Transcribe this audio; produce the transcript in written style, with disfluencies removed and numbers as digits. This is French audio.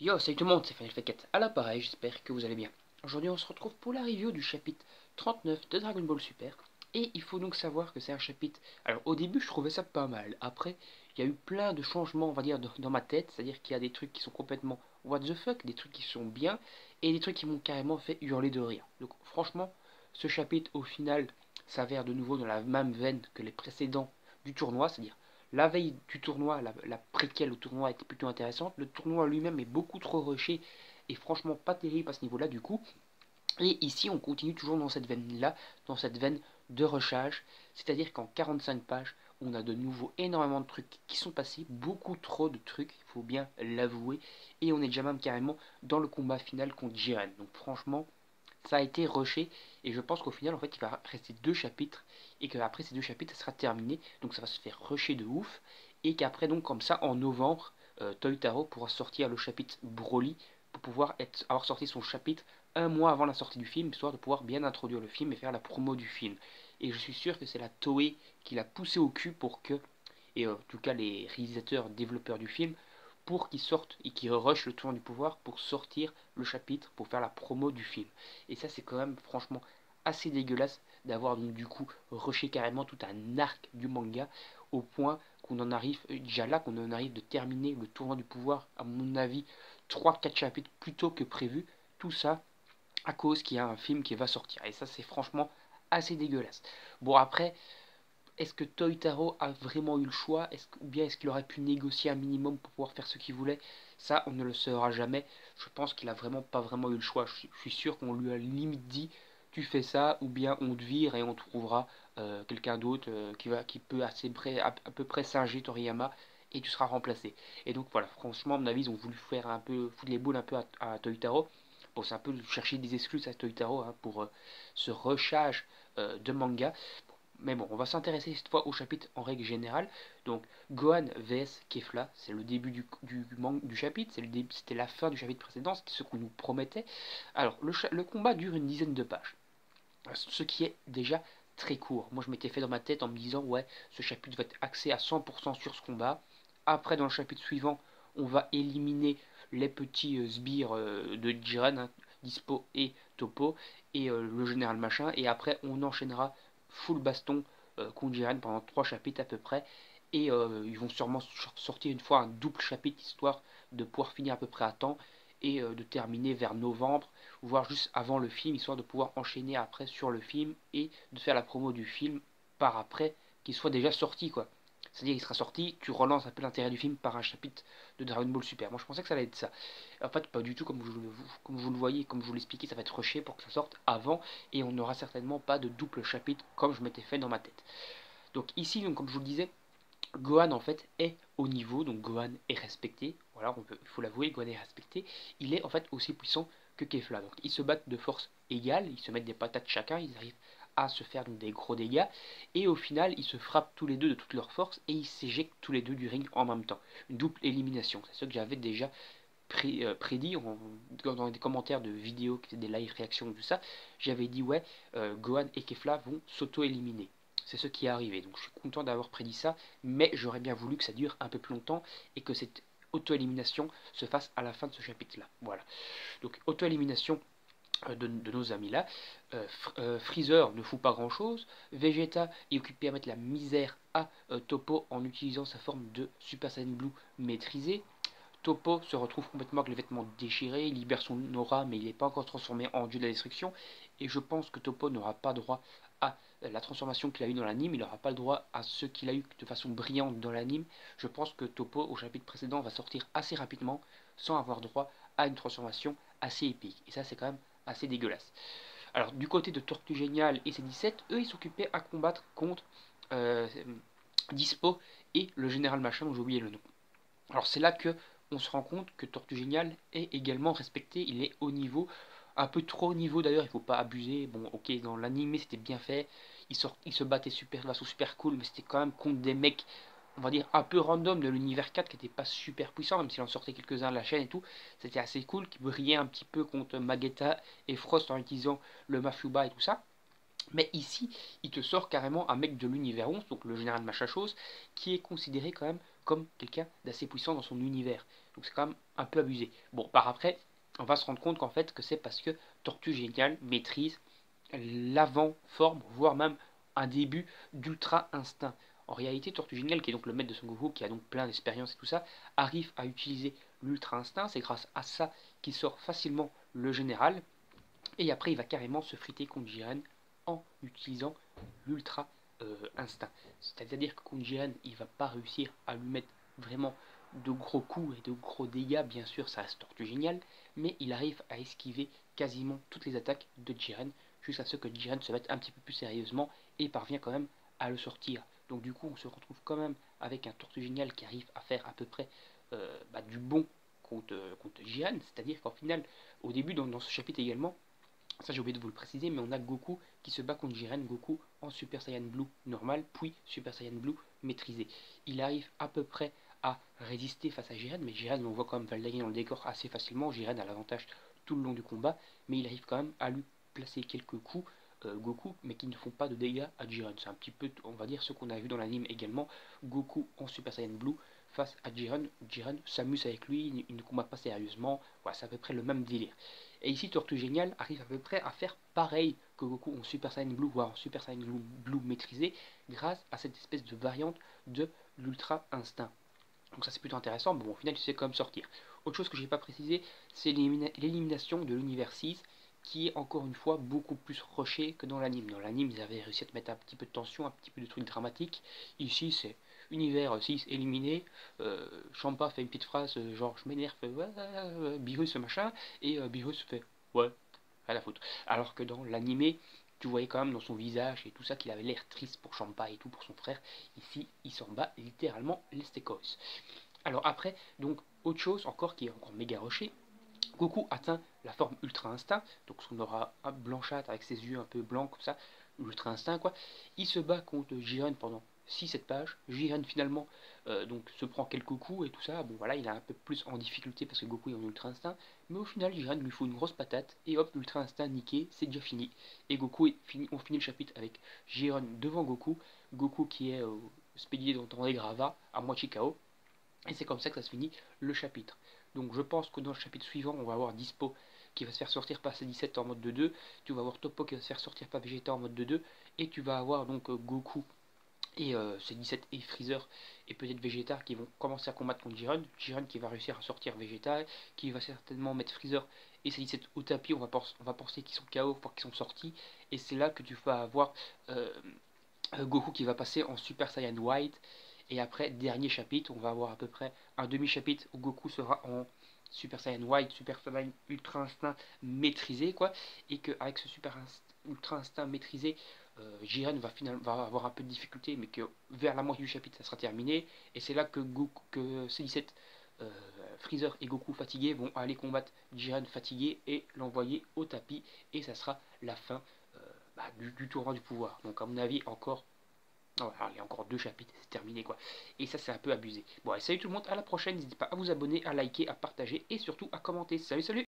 Yo, salut tout le monde, c'est Final Fight 4 à l'appareil, j'espère que vous allez bien. Aujourd'hui on se retrouve pour la review du chapitre 39 de Dragon Ball Super. Et il faut donc savoir que c'est un chapitre... Alors au début je trouvais ça pas mal, après il y a eu plein de changements on va dire dans ma tête. C'est-à-dire qu'il y a des trucs qui sont complètement what the fuck, des trucs qui sont bien, et des trucs qui m'ont carrément fait hurler de rire. Donc franchement, ce chapitre au final s'avère de nouveau dans la même veine que les précédents du tournoi. C'est-à-dire la veille du tournoi, la préquelle au tournoi était plutôt intéressante. Le tournoi lui-même est beaucoup trop rushé et franchement pas terrible à ce niveau-là du coup. Et ici, on continue toujours dans cette veine-là, dans cette veine de rushage. C'est-à-dire qu'en 45 pages, on a de nouveau énormément de trucs qui sont passés, beaucoup trop de trucs, il faut bien l'avouer. Et on est déjà même carrément dans le combat final contre Jiren. Donc franchement, ça a été rushé et je pense qu'au final en fait il va rester deux chapitres et qu'après ces deux chapitres ça sera terminé, donc ça va se faire rusher de ouf et qu'après donc comme ça en novembre Toyotaro pourra sortir le chapitre Broly pour pouvoir avoir sorti son chapitre un mois avant la sortie du film, histoire de pouvoir bien introduire le film et faire la promo du film. Et je suis sûr que c'est la Toei qui l'a poussé au cul pour que, et en tout cas les réalisateurs, développeurs du film, pour qu'ils sortent et qu'ils rushent le tournoi du pouvoir pour sortir le chapitre, pour faire la promo du film. Et ça, c'est quand même franchement assez dégueulasse d'avoir donc du coup rushé carrément tout un arc du manga au point qu'on en arrive, déjà là, qu'on en arrive de terminer le tournoi du pouvoir, à mon avis, 3-4 chapitres plus tôt que prévu. Tout ça à cause qu'il y a un film qui va sortir. Et ça, c'est franchement assez dégueulasse. Bon, après, est-ce que Toyotaro a vraiment eu le choix, ou bien est-ce qu'il aurait pu négocier un minimum pour pouvoir faire ce qu'il voulait? Ça, on ne le saura jamais. Je pense qu'il a vraiment pas vraiment eu le choix. Je suis sûr qu'on lui a limite dit tu fais ça, ou bien on te vire et on trouvera quelqu'un d'autre qui peut à peu près singer Toriyama et tu seras remplacé. Et donc voilà, franchement, à mon avis, ils ont voulu faire un peu, foutre les boules un peu à Toyotaro. Bon, c'est un peu chercher des excuses à Toyotaro hein, pour ce rushage de manga. Mais bon, on va s'intéresser cette fois au chapitre en règle générale. Donc, Gohan vs Kefla, c'est le début du chapitre, c'était la fin du chapitre précédent, c'était ce qu'on nous promettait. Alors, le combat dure une dizaine de pages, ce qui est déjà très court. Moi, je m'étais fait dans ma tête en me disant, ouais, ce chapitre va être axé à 100% sur ce combat. Après, dans le chapitre suivant, on va éliminer les petits sbires de Jiren, hein, Dispo et Topo, et le général machin, et après, on enchaînera full baston contre Jiren pendant 3 chapitres à peu près. Et ils vont sûrement sortir une fois un double chapitre histoire de pouvoir finir à peu près à temps et de terminer vers novembre, voire juste avant le film, histoire de pouvoir enchaîner après sur le film et de faire la promo du film par après, qu'il soit déjà sorti quoi. C'est-à-dire qu'il sera sorti, tu relances un peu l'intérêt du film par un chapitre de Dragon Ball Super. Moi je pensais que ça allait être ça. En fait pas du tout comme vous le voyez, comme je vous l'expliquais, ça va être rushé pour que ça sorte avant et on n'aura certainement pas de double chapitre comme je m'étais fait dans ma tête. Donc ici, donc, comme je vous le disais, Gohan en fait est au niveau, donc Gohan est respecté, voilà, il faut l'avouer, Gohan est respecté, il est en fait aussi puissant que Kefla, donc ils se battent de force égale, ils se mettent des patates chacun, ils arrivent à se faire donc, des gros dégâts, et au final ils se frappent tous les deux de toute leur force, et ils s'éjectent tous les deux du ring en même temps, une double élimination, c'est ce que j'avais déjà prédit dans des commentaires de vidéos, qui étaient des live réactions, tout ça, j'avais dit ouais, Gohan et Kefla vont s'auto-éliminer. C'est ce qui est arrivé. Donc je suis content d'avoir prédit ça, mais j'aurais bien voulu que ça dure un peu plus longtemps et que cette auto-élimination se fasse à la fin de ce chapitre-là. Voilà. Donc auto-élimination de nos amis là. Freezer ne fout pas grand chose. Vegeta est occupé à mettre la misère à Topo en utilisant sa forme de Super Saiyan Blue maîtrisée. Topo se retrouve complètement avec les vêtements déchirés, il libère son aura mais il n'est pas encore transformé en dieu de la destruction et je pense que Topo n'aura pas droit à la transformation qu'il a eu dans l'anime, il n'aura pas le droit à ce qu'il a eu de façon brillante dans l'anime. Je pense que Topo au chapitre précédent va sortir assez rapidement sans avoir droit à une transformation assez épique et ça c'est quand même assez dégueulasse. Alors du côté de Tortue Géniale et ses 17, eux ils s'occupaient à combattre contre euh, Dispo et le général machin dont j'ai oublié le nom. Alors c'est là que on se rend compte que Tortue Géniale est également respecté, il est haut niveau, un peu trop haut niveau d'ailleurs, il ne faut pas abuser. Bon ok, dans l'anime c'était bien fait, il se battait super de façon super cool, mais c'était quand même contre des mecs, on va dire, un peu random de l'univers 4 qui n'étaient pas super puissants, même s'il en sortait quelques-uns de la chaîne et tout, c'était assez cool, qui brillaient un petit peu contre Magetta et Frost en utilisant le Mafuba et tout ça. Mais ici, il te sort carrément un mec de l'univers 11, donc le général Machachos, qui est considéré quand même comme quelqu'un d'assez puissant dans son univers. Donc c'est quand même un peu abusé. Bon, par après, on va se rendre compte qu'en fait, que c'est parce que Tortue Géniale maîtrise l'avant-forme, voire même un début d'Ultra Instinct. En réalité, Tortue Géniale, qui est donc le maître de Son Goku, qui a donc plein d'expérience et tout ça, arrive à utiliser l'Ultra Instinct. C'est grâce à ça qu'il sort facilement le général. Et après, il va carrément se friter contre Jiren en utilisant l'Ultra Instinct. C'est-à-dire que contre Jiren, il va pas réussir à lui mettre vraiment de gros coups et de gros dégâts. Bien sûr, ça reste Tortue Géniale, mais il arrive à esquiver quasiment toutes les attaques de Jiren jusqu'à ce que Jiren se mette un petit peu plus sérieusement et parvient quand même à le sortir. Donc du coup, on se retrouve quand même avec un Tortue Génial qui arrive à faire à peu près du bon contre Jiren. C'est-à-dire qu'en final, au début, dans ce chapitre également, ça j'ai oublié de vous le préciser, mais on a Goku qui se bat contre Jiren, Goku en Super Saiyan Blue normal, puis Super Saiyan Blue maîtrisé. Il arrive à peu près à résister face à Jiren, mais Jiren, on voit quand même Valdaïen dans le décor assez facilement. Jiren a l'avantage tout le long du combat, mais il arrive quand même à lui placer quelques coups, Goku, mais qui ne font pas de dégâts à Jiren. C'est un petit peu, on va dire, ce qu'on a vu dans l'anime également. Goku en Super Saiyan Blue face à Jiren. Jiren s'amuse avec lui, il ne combat pas sérieusement. Voilà, c'est à peu près le même délire. Et ici, Tortue Géniale arrive à peu près à faire pareil que Goku en Super Saiyan Blue, voire en Super Saiyan Blue maîtrisé, grâce à cette espèce de variante de l'Ultra Instinct. Donc ça c'est plutôt intéressant, bon au final tu sais quand même sortir. Autre chose que je n'ai pas précisé, c'est l'élimination de l'univers 6, qui est encore une fois beaucoup plus rushé que dans l'anime. Dans l'anime ils avaient réussi à te mettre un petit peu de tension, un petit peu de trucs dramatiques. Ici c'est univers 6 éliminé, Champa fait une petite phrase genre je m'énerve, ouais, Beerus machin, et Beerus fait ouais, rien à foutre. Alors que dans l'animé, tu voyais quand même dans son visage et tout ça qu'il avait l'air triste pour Champa et tout, pour son frère. Ici, il s'en bat littéralement les stécos. Alors après, donc, autre chose encore qui est encore méga rushé, Goku atteint la forme Ultra Instinct, donc on aura un blanchâtre avec ses yeux un peu blancs comme ça, Ultra Instinct quoi. Il se bat contre Jiren pendant 6-7 pages. Jiren finalement donc se prend quelques coups et tout ça. Bon voilà, il est un peu plus en difficulté parce que Goku est en Ultra Instinct. Mais au final, Jiren lui faut une grosse patate et hop, Ultra Instinct niqué, c'est déjà fini. Et on finit le chapitre avec Jiren devant Goku. Goku qui est spédié dans les gravats, à moitié KO. Et c'est comme ça que ça se finit le chapitre. Donc je pense que dans le chapitre suivant, on va avoir Dispo qui va se faire sortir par C17 en mode 2-2. Tu vas avoir Toppo qui va se faire sortir par Vegeta en mode 2-2. Et tu vas avoir donc Goku et C17 et Freezer et peut-être Vegeta qui vont commencer à combattre contre Jiren. Jiren qui va réussir à sortir Vegeta, qui va certainement mettre Freezer et C17 au tapis. On va penser qu'ils sont KO, voire qu'ils sont sortis. Et c'est là que tu vas avoir Goku qui va passer en Super Saiyan White. Et après, dernier chapitre, on va avoir à peu près un demi-chapitre où Goku sera en Super Saiyan White, Super Saiyan Ultra Instinct maîtrisé, quoi. Et qu'avec ce Ultra Instinct maîtrisé, Jiren va avoir un peu de difficulté, mais que vers la moitié du chapitre, ça sera terminé. Et c'est là que C17, Freezer et Goku fatigués vont aller combattre Jiren fatigué et l'envoyer au tapis. Et ça sera la fin du tournoi du pouvoir. Donc à mon avis, encore il y a encore 2 chapitres, c'est terminé quoi. Et ça c'est un peu abusé. Bon, allez, salut tout le monde, à la prochaine, n'hésitez pas à vous abonner, à liker, à partager et surtout à commenter. Salut salut.